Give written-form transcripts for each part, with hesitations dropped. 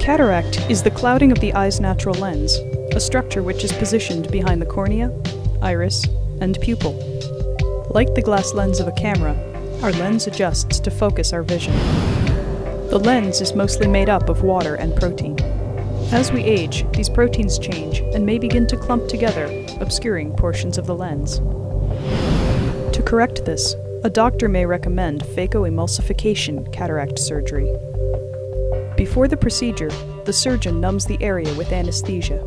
Cataract is the clouding of the eye's natural lens, a structure which is positioned behind the cornea, iris, and pupil. Like the glass lens of a camera, our lens adjusts to focus our vision. The lens is mostly made up of water and protein. As we age, these proteins change and may begin to clump together, obscuring portions of the lens. To correct this, a doctor may recommend phacoemulsification cataract surgery. Before the procedure, the surgeon numbs the area with anesthesia.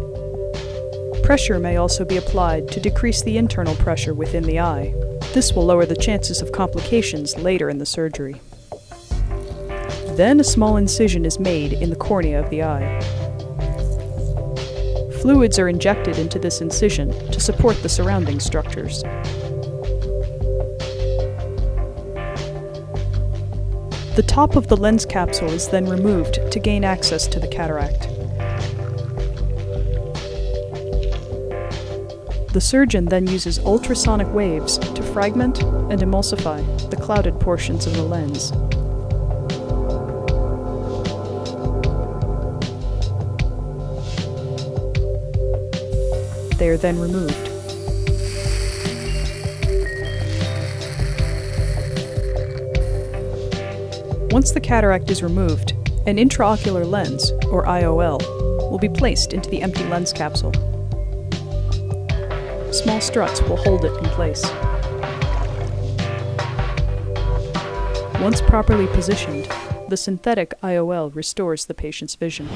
Pressure may also be applied to decrease the internal pressure within the eye. This will lower the chances of complications later in the surgery. Then a small incision is made in the cornea of the eye. Fluids are injected into this incision to support the surrounding structures. The top of the lens capsule is then removed to gain access to the cataract. The surgeon then uses ultrasonic waves to fragment and emulsify the clouded portions of the lens. They are then removed. Once the cataract is removed, an intraocular lens, or IOL, will be placed into the empty lens capsule. Small struts will hold it in place. Once properly positioned, the synthetic IOL restores the patient's vision.